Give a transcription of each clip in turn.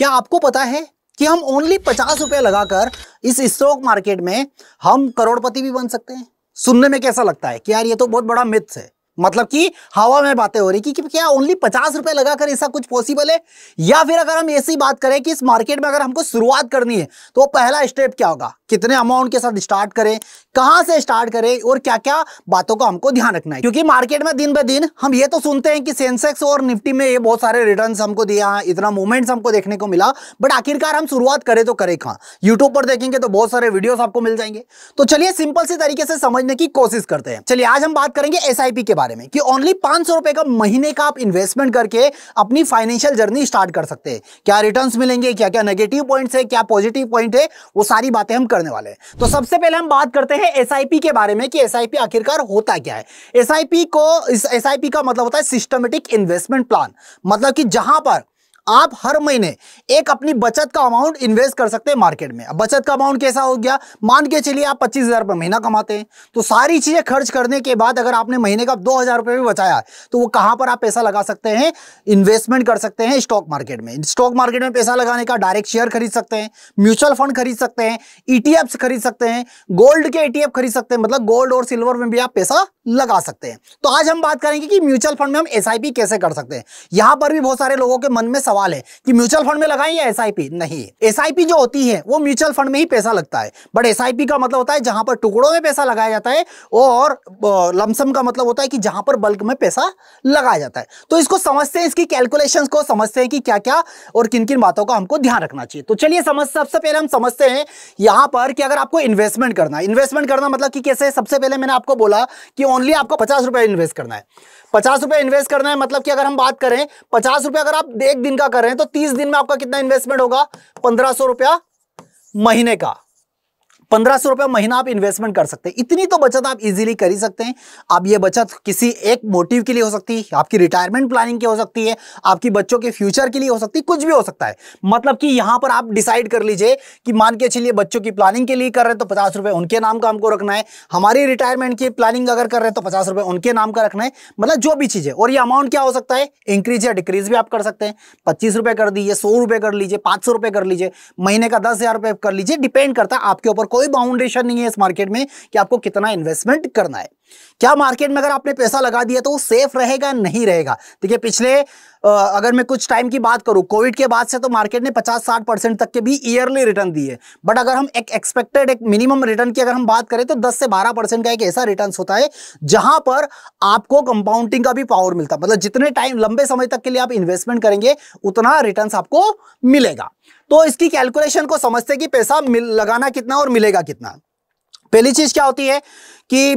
क्या आपको पता है कि हम ओनली 50 रुपए लगाकर इस स्टॉक मार्केट में हम करोड़पति भी बन सकते हैं? सुनने में कैसा लगता है कि यार ये तो बहुत बड़ा मिथ है, मतलब कि हवा में बातें हो रही कि क्या ओनली 50 रुपए लगाकर ऐसा कुछ पॉसिबल है? या फिर अगर हम ऐसी बात करें कि इस मार्केट में अगर हमको शुरुआत करनी है तो पहला स्टेप क्या होगा, कितने अमाउंट के साथ स्टार्ट करें, कहां से स्टार्ट करें और क्या क्या बातों का हमको ध्यान रखना है? क्योंकि मार्केट में दिन ब दिन हम ये तो सुनते हैं कि सेंसेक्स और निफ्टी में ये बहुत सारे रिटर्न्स हमको दिया, इतना मूवमेंट्स हमको देखने को मिला, बट आखिरकार हम शुरुआत करें तो करें कहां? यूट्यूब पर देखेंगे तो बहुत सारे वीडियोस आपको मिल जाएंगे। तो चलिए सिंपल सी तरीके से समझने की कोशिश करते हैं। चलिए आज हम बात करेंगे एसआईपी के बारे में कि ओनली 500 रुपए का महीने का आप इन्वेस्टमेंट करके अपनी फाइनेंशियल जर्नी स्टार्ट कर सकते हैं। क्या रिटर्न्स मिलेंगे, क्या क्या नेगेटिव पॉइंट्स है, क्या पॉजिटिव पॉइंट है, वो सारी बातें हम करने वाले हैं। तो सबसे पहले हम बात करते हैं एसआईपी के बारे में कि एसआईपी आखिरकार होता क्या है। एसआईपी का मतलब होता है सिस्टमेटिक इन्वेस्टमेंट प्लान, मतलब कि जहां पर आप हर महीने एक अपनी बचत का अमाउंट इन्वेस्ट कर सकते हैं मार्केट में। अब बचत का अमाउंट कैसा हो गया, मान के चलिए आप 25,000 रुपये महीना कमाते हैं, तो सारी चीजें खर्च करने के बाद अगर आपने महीने का 2,000 रुपये भी बचाया तो वो कहां पर आप पैसा लगा सकते हैं? इन्वेस्टमेंट कर सकते हैं स्टॉक मार्केट में। स्टॉक मार्केट में पैसा लगाने का डायरेक्ट शेयर खरीद सकते हैं, म्यूचुअल फंड खरीद सकते हैं, ईटीएफ खरीद सकते हैं, गोल्ड के ईटीएफ खरीद सकते हैं, मतलब गोल्ड और सिल्वर में भी आप पैसा लगा सकते हैं। तो आज हम बात करेंगे कि म्यूचुअल फंड में हम एसआईपी कैसे कर सकते हैं। यहां पर भी बहुत सारे लोगों के मन में सवाल है कि म्यूचुअल फंड में लगाएं या एसआईपी। नहीं, एसआईपी जो होती है वो म्यूचुअल फंड में ही पैसा लगता है, बट एसआईपी का मतलब होता है जहां पर टुकड़ों में पैसा लगाया जाता है, और लमसम का मतलब होता है कि जहां पर बल्क में पैसा लगाया जाता है। तो इसको समझते हैं, इसकी कैलकुलेशंस को समझते हैं कि क्या क्या और किन किन बातों का हमको ध्यान रखना चाहिए। तो चलिए सबसे पहले हम समझते हैं यहां पर कि अगर आपको इन्वेस्टमेंट करना है, इन्वेस्टमेंट करना मतलब कि कैसे। सबसे पहले मैंने आपको बोला कि ओनली आपको 50 रुपए इन्वेस्ट करना है। 50 रुपए इन्वेस्ट करना है मतलब कि अगर हम बात करें 50 रुपए अगर आप एक दिन का कर रहे हैं तो 30 दिन में आपका कितना इन्वेस्टमेंट होगा? 1500 रुपया महीने का। 1500 रुपये महीना आप इन्वेस्टमेंट कर सकते हैं। इतनी तो बचत आप इजीली कर ही सकते हैं। अब ये बचत किसी एक मोटिव के लिए हो सकती है, आपकी रिटायरमेंट प्लानिंग की हो सकती है, आपकी बच्चों के फ्यूचर के लिए हो सकती है, कुछ भी हो सकता है। मतलब कि यहां पर आप डिसाइड कर लीजिए कि मान के चलिए बच्चों की प्लानिंग के लिए कर रहे हैं तो 50 रुपये उनके नाम का हमको रखना है, हमारी रिटायरमेंट की प्लानिंग अगर कर रहे हैं तो 50 रुपये उनके नाम का रखना है, मतलब जो भी चीज़ है। और ये अमाउंट क्या हो सकता है, इंक्रीज या डिक्रीज भी आप कर सकते हैं। 25 रुपये कर दीजिए, 100 रुपये कर लीजिए, 500 रुपये कर लीजिए, महीने का 10,000 रुपये कर लीजिए, डिपेंड करता है आपके ऊपर। कोई बाउंडेशन नहीं है इस मार्केट में कि आपको कितना इन्वेस्टमेंट करना है। क्या मार्केट में अगर आपने पैसा लगा दिया तो वो सेफ रहेगा, नहीं रहेगा? देखिए पिछले अगर मैं कुछ टाइम की बात करूं, कोविड के बाद से तो मार्केट ने 50-60% तक के भी ईयरली रिटर्न दिए, बट अगर हम एक एक्सपेक्टेड एक मिनिमम रिटर्न की अगर हम बात करें तो 10 से 12% का एक ऐसा रिटर्न होता है जहां पर आपको कंपाउंडिंग का भी पावर मिलता है। मतलब जितने टाइम लंबे समय तक के लिए आप इन्वेस्टमेंट करेंगे उतना रिटर्न आपको मिलेगा। तो इसकी कैलकुलेशन को समझते कि पैसा लगाना कितना और मिलेगा कितना। पहली चीज क्या होती है कि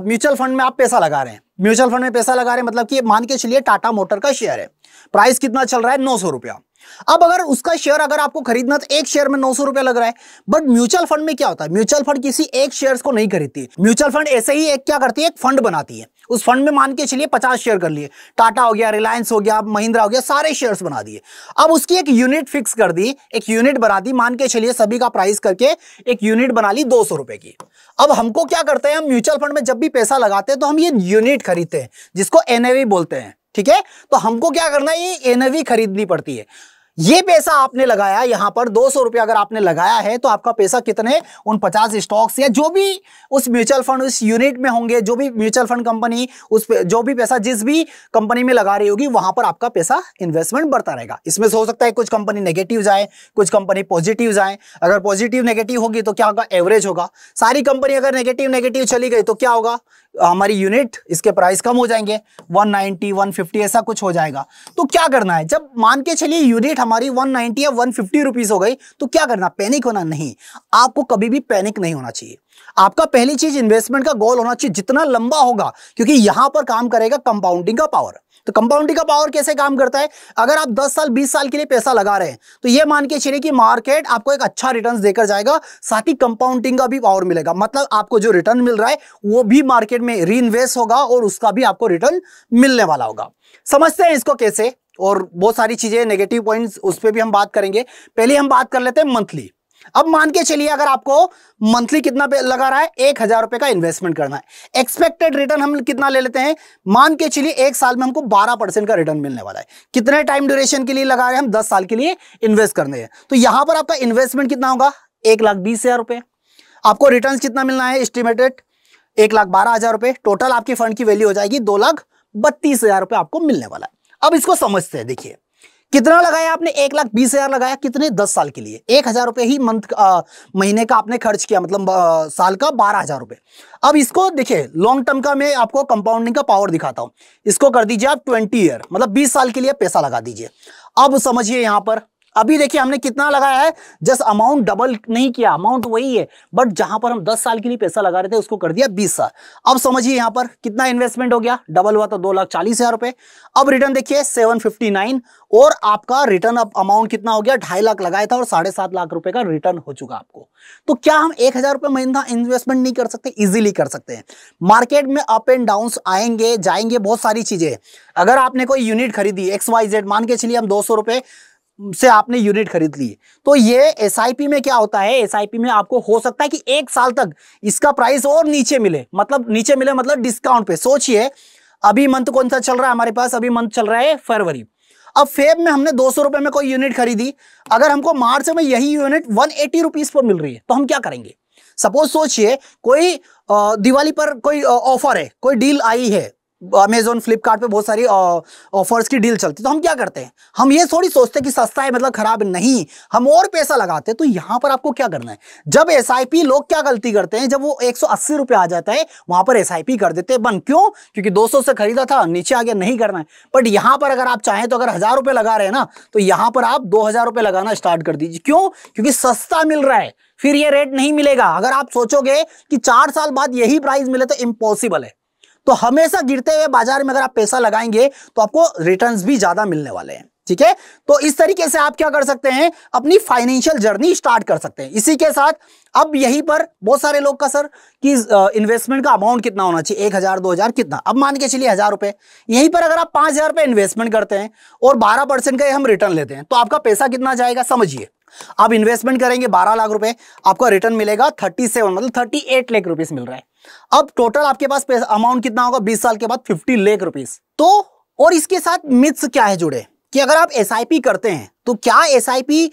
म्यूचुअल फंड में आप पैसा लगा रहे हैं। म्यूचुअल फंड में पैसा लगा रहे हैं मतलब कि मान के चलिए टाटा मोटर का शेयर है, प्राइस कितना चल रहा है? 900 रुपया। अब अगर उसका शेयर अगर आपको खरीदना तो एक शेयर में 900 रुपया लग रहा है, बट म्यूचुअल फंड में क्या होता है, म्यूचुअल फंड किसी एक शेयर को नहीं खरीदती। म्यूचुअल फंड ऐसे ही एक क्या करती है, एक फंड बनाती है। उस फंड में मान के चलिए 50 शेयर कर लिए, टाटा हो गया, रिलायंस हो गया, महिंद्रा हो गया, सारे शेयर्स बना दिए। अब उसकी एक यूनिट फिक्स कर दी, एक यूनिट बना दी, मान के चलिए सभी का प्राइस करके एक यूनिट बना ली 200 रुपए की। अब हमको क्या करते हैं, हम म्यूचुअल फंड में जब भी पैसा लगाते हैं तो हम ये यूनिट खरीदते हैं जिसको एनएवी बोलते हैं, ठीक है? तो हमको क्या करना है, ये एनएवी खरीदनी पड़ती है। ये पैसा आपने लगाया, यहां पर 200 रुपया अगर आपने लगाया है तो आपका पैसा कितने, उन 50 स्टॉक्स या जो भी उस म्यूचुअल फंड उस यूनिट में होंगे, जो भी म्यूचुअल फंड कंपनी उस जो भी पैसा जिस भी कंपनी में लगा रही होगी वहां पर आपका पैसा इन्वेस्टमेंट बढ़ता रहेगा। इसमें से हो सकता है कुछ कंपनी नेगेटिव जाए, कुछ कंपनी पॉजिटिव जाए। अगर पॉजिटिव नेगेटिव होगी तो क्या होगा, एवरेज होगा। सारी कंपनी अगर नेगेटिव चली गई तो क्या होगा, हमारी यूनिट इसके प्राइस कम हो जाएंगे, 190 150 ऐसा कुछ हो जाएगा। तो क्या करना है, जब मान के चलिए यूनिट हमारी 190 या 150 रुपीज हो गई तो क्या करना, पैनिक होना नहीं। आपको कभी भी पैनिक नहीं होना चाहिए। आपका पहली चीज इन्वेस्टमेंट का गोल होना चाहिए जितना लंबा होगा, क्योंकि यहां पर काम करेगा कंपाउंडिंग का पावर। तो कंपाउंडिंग का पावर कैसे काम करता है, अगर आप 10 साल 20 साल के लिए पैसा लगा रहे हैं तो ये मान के चलिए कि मार्केट आपको एक अच्छा रिटर्न देकर जाएगा, साथ ही कंपाउंडिंग का भी पावर मिलेगा। मतलब आपको जो रिटर्न मिल रहा है वो भी मार्केट में रीइन्वेस्ट होगा और उसका भी आपको रिटर्न मिलने वाला होगा। समझते हैं इसको कैसे, और बहुत सारी चीजें नेगेटिव पॉइंट्स उस पर भी हम बात करेंगे। पहले हम बात कर लेते हैं मंथली। अब मान के चलिए अगर आपको मंथली कितना लगा रहा है, 1,000 रुपए का इन्वेस्टमेंट करना है, एक्सपेक्टेड रिटर्न हम कितना ले लेते हैं, मान के चलिए 1 साल में हमको 12% का रिटर्न मिलने वाला है। कितने टाइम ड्यूरेशन के लिए लगा रहे हैं हम, 10 साल के लिए इन्वेस्ट करने हैं। तो यहां पर आपका इन्वेस्टमेंट कितना होगा, 1,20,000 रुपए। आपको रिटर्न कितना मिलना है, एस्टिमेटेड 1,12,000 रुपए। टोटल आपकी फंड की वैल्यू हो जाएगी 2,32,000 रुपए आपको मिलने वाला है। अब इसको समझते हैं, देखिए कितना लगाया आपने, 1,20,000 लगाया, कितने, 10 साल के लिए, 1,000 रुपए ही महीने का आपने खर्च किया, मतलब साल का 12,000 रुपए। अब इसको देखिए लॉन्ग टर्म का मैं आपको कंपाउंडिंग का पावर दिखाता हूं। इसको कर दीजिए आप 20 ईयर, मतलब 20 साल के लिए पैसा लगा दीजिए। अब समझिए यहां पर अभी देखिए हमने कितना लगाया है, जस्ट अमाउंट डबल नहीं किया, अमाउंट वही है, बट जहां पर हम 10 साल के लिए पैसा लगा रहे थे उसको कर दिया 20 साल। अब समझिए यहां पर कितना इन्वेस्टमेंट हो गया, डबल हुआ तो 2,40,000 रुपए। अब रिटर्न देखिए 759, और आपका रिटर्न अब अमाउंट कितना हो गया, 2.5 लाख लगाया था और 7.5 लाख रुपए का रिटर्न हो चुका आपको। तो क्या हम 1,000 रुपए महीना इन्वेस्टमेंट नहीं कर सकते, इजीली कर सकते हैं। मार्केट में अप एंड डाउन आएंगे जाएंगे, बहुत सारी चीजें। अगर आपने कोई यूनिट खरीदी XYZ, मान के चलिए हम 200 रुपए से आपने यूनिट खरीद ली, तो ये एसआईपी में क्या होता है, एसआईपी में आपको हो सकता है कि 1 साल तक इसका प्राइस और नीचे मिले, मतलब डिस्काउंट पे। सोचिए अभी मंथ कौन सा चल रहा है हमारे पास, अभी मंथ चल रहा है फरवरी। अब फेब में हमने 200 रुपए में कोई यूनिट खरीदी, अगर हमको मार्च में यही यूनिट 180 रुपीज पर मिल रही है तो हम क्या करेंगे। सपोज सोचिए कोई दिवाली पर कोई ऑफर है, कोई डील आई है, अमेजोन फ्लिपकार्ट पे बहुत सारी ऑफर्स की डील चलती है, तो हम क्या करते हैं, हम ये थोड़ी सोचते कि सस्ता है मतलब खराब नहीं, हम और पैसा लगाते हैं। तो यहां पर आपको क्या करना है, जब एसआईपी, लोग क्या गलती करते हैं, जब वो 180 रुपए आ जाता है वहां पर एसआईपी कर देते हैं बंद। क्यों, क्योंकि 200 से खरीदा था, नीचे आ गया, नहीं करना है। बट यहां पर अगर आप चाहें तो अगर 1,000 रुपए लगा रहे हैं ना, तो यहां पर आप 2,000 रुपए लगाना स्टार्ट कर दीजिए। क्यों, क्योंकि सस्ता मिल रहा है, फिर ये रेट नहीं मिलेगा। अगर आप सोचोगे कि 4 साल बाद यही प्राइस मिले तो इम्पॉसिबल है। तो हमेशा गिरते हुए बाजार में अगर आप पैसा लगाएंगे तो आपको रिटर्न्स भी ज्यादा मिलने वाले हैं। ठीक है, तो इस तरीके से आप क्या कर सकते हैं, अपनी फाइनेंशियल जर्नी स्टार्ट कर सकते हैं। इसी के साथ अब यहीं पर बहुत सारे लोग का सर कि इन्वेस्टमेंट का अमाउंट कितना होना चाहिए, 1,000 2,000 कितना, अब मान के चलिए 1,000 रुपए, यहीं पर अगर आप 5,000 रुपए इन्वेस्टमेंट करते हैं और 12% का हम रिटर्न लेते हैं तो आपका पैसा कितना जाएगा, समझिए। आप इन्वेस्टमेंट करेंगे 12 लाख रुपए, आपका रिटर्न मिलेगा 37, मतलब 38 लाख रुपीस मिल रहा है। अब टोटल आपके पास पैसा अमाउंट कितना होगा 20 साल के बाद, 50 लाख रुपीस। तो और इसके साथ मिथ्स क्या है जुड़े, कि अगर आप एसआईपी करते हैं तो क्या एसआईपी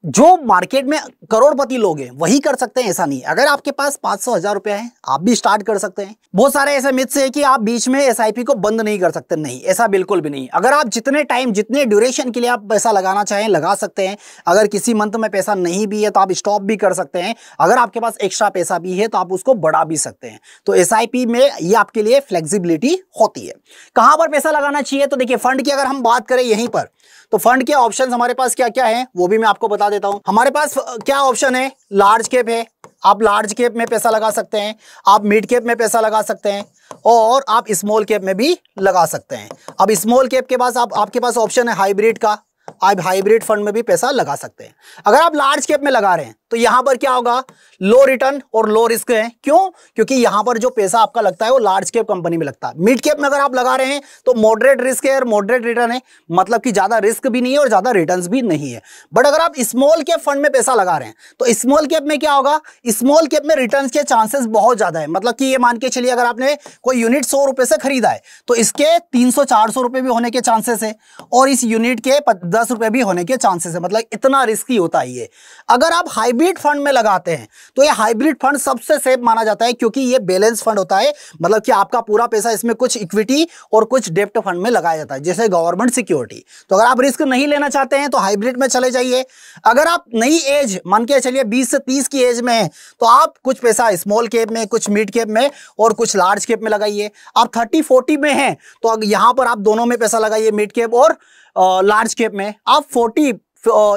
जो मार्केट में करोड़पति लोग हैं वही कर सकते हैं, ऐसा नहीं। अगर आपके पास 500 1,000 रुपया है आप भी स्टार्ट कर सकते हैं। बहुत सारे ऐसे मिथ्स है कि आप बीच में एसआईपी को बंद नहीं कर सकते, नहीं, ऐसा बिल्कुल भी नहीं। अगर आप जितने टाइम जितने ड्यूरेशन के लिए आप पैसा लगाना चाहें लगा सकते हैं। अगर किसी मंथ में पैसा नहीं भी है तो आप स्टॉप भी कर सकते हैं। अगर आपके पास एक्स्ट्रा पैसा भी है तो आप उसको बढ़ा भी सकते हैं। तो एसआईपी में ये आपके लिए फ्लेक्सिबिलिटी होती है। कहां पर पैसा लगाना चाहिए, तो देखिए फंड की अगर हम बात करें यहीं पर, तो फंड के ऑप्शन हमारे पास क्या क्या है वो भी मैं आपको बता देता हूं। हमारे पास क्या ऑप्शन है, लार्ज कैप है, आप लार्ज कैप में पैसा लगा सकते हैं, आप मिड कैप में पैसा लगा सकते हैं, और आप स्मॉल कैप में भी लगा सकते हैं। अब स्मॉल कैप के पास आपके पास ऑप्शन है हाइब्रिड का, आप हाइब्रिड फंड में भी पैसा लगा सकते हैं। अगर आप लार्ज कैप में लगा रहे हैं तो यहां पर क्या होगा, लो रिटर्न और लो रिस्क है। क्यों, क्योंकि यहां पर जो पैसा आपका लगता है वो लार्ज कैप कंपनी में लगता है। मिड कैप में अगर आप लगा रहे हैं तो मॉडरेट रिस्क है और मॉडरेट रिटर्न है, मतलब कि ज्यादा रिस्क भी नहीं है और ज्यादा रिटर्न्स भी नहीं है। बट अगर आप स्मॉल कैप फंड में पैसा लगा रहे हैं तो स्मॉल कैप में क्या होगा, स्मॉल कैप में रिटर्न के चांसेस बहुत ज्यादा है। मतलब कि ये मान के चलिए अगर आपने कोई यूनिट 100 रुपए से खरीदा है तो इसके 300-400 रुपए भी होने के चांसेस है, और इस यूनिट के 10 रुपए भी होने के चांसेस है। मतलब इतना रिस्की होता है ये। अगर आप हाइब्रिड फंड में लगाते हैं तो ये हाइब्रिड फंड सबसे सेफ माना जाता है, क्योंकि ये बैलेंस फंड होता है। मतलब कि आपका पूरा पैसा इसमें कुछ इक्विटी और कुछ डेब्ट फंड में लगाया जाता है, जैसे गवर्नमेंट सिक्योरिटी। तो अगर आप रिस्क नहीं लेना चाहते हैं तो हाइब्रिड में चले जाइए। अगर आप नई एज मान के चलिए 20 से 30 की एज में है तो आप कुछ पैसा स्मॉल कैप में, कुछ मिड कैप में और कुछ लार्ज कैप में लगाइए। आप 30-40 में हैं तो यहां पर आप दोनों में पैसा लगाइए, मिड कैप और लार्ज कैप में। आप 40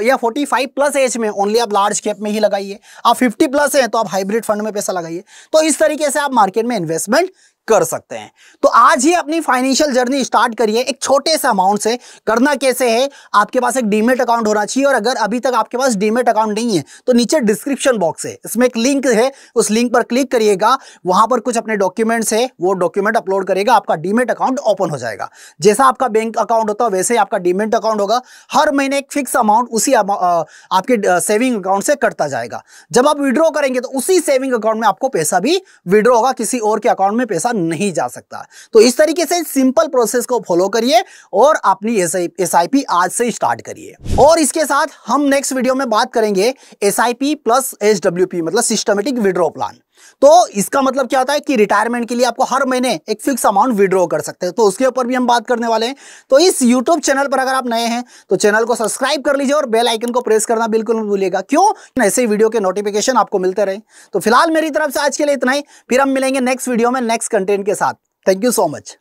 या 45 प्लस एज में ओनली आप लार्ज कैप में ही लगाइए। आप 50 प्लस हैं तो आप हाइब्रिड फंड में पैसा लगाइए। तो इस तरीके से आप मार्केट में इन्वेस्टमेंट कर सकते हैं। तो आज ही अपनी फाइनेंशियल जर्नी स्टार्ट करिए एक छोटे से अमाउंट से। करना कैसे है, आपके पास एक डीमेट अकाउंट होना चाहिए, और अगर अभी तक आपके पास डीमेट अकाउंट नहीं है तो नीचे डिस्क्रिप्शन बॉक्स है, इसमें एक लिंक है, उस लिंक पर क्लिक करिएगा। वहां पर कुछ अपने डॉक्यूमेंट्स है, वो डॉक्यूमेंट अपलोड करेगा, आपका डीमेट अकाउंट ओपन हो जाएगा। जैसा आपका बैंक अकाउंट होता है वैसे ही आपका डीमेट अकाउंट होगा। हर महीने एक फिक्स अमाउंट उसी आपके सेविंग अकाउंट से कटता जाएगा। जब आप विड्रॉ करेंगे तो उसी सेविंग अकाउंट में आपको पैसा भी विड्रॉ होगा, किसी और के अकाउंट में पैसा नहीं जा सकता। तो इस तरीके से सिंपल प्रोसेस को फॉलो करिए और अपनी एसआईपी आज से स्टार्ट करिए। और इसके साथ हम नेक्स्ट वीडियो में बात करेंगे एसआईपी प्लस एसडब्ल्यूपी मतलब सिस्टमेटिक विड्रॉ प्लान। तो इसका मतलब क्या होता है कि रिटायरमेंट के लिए आपको हर महीने एक फिक्स अमाउंट विड्रॉ कर सकते हैं, तो उसके ऊपर भी हम बात करने वाले हैं। तो इस यूट्यूब चैनल पर अगर आप नए हैं तो चैनल को सब्सक्राइब कर लीजिए और बेल आइकन को प्रेस करना बिल्कुल मत भूलिएगा। क्यों? ऐसे वीडियो के नोटिफिकेशन आपको मिलते रहे। तो फिलहाल मेरी तरफ से आज के लिए इतना ही, फिर हम मिलेंगे नेक्स्ट वीडियो में नेक्स्ट कंटेंट के साथ। Thank you so much.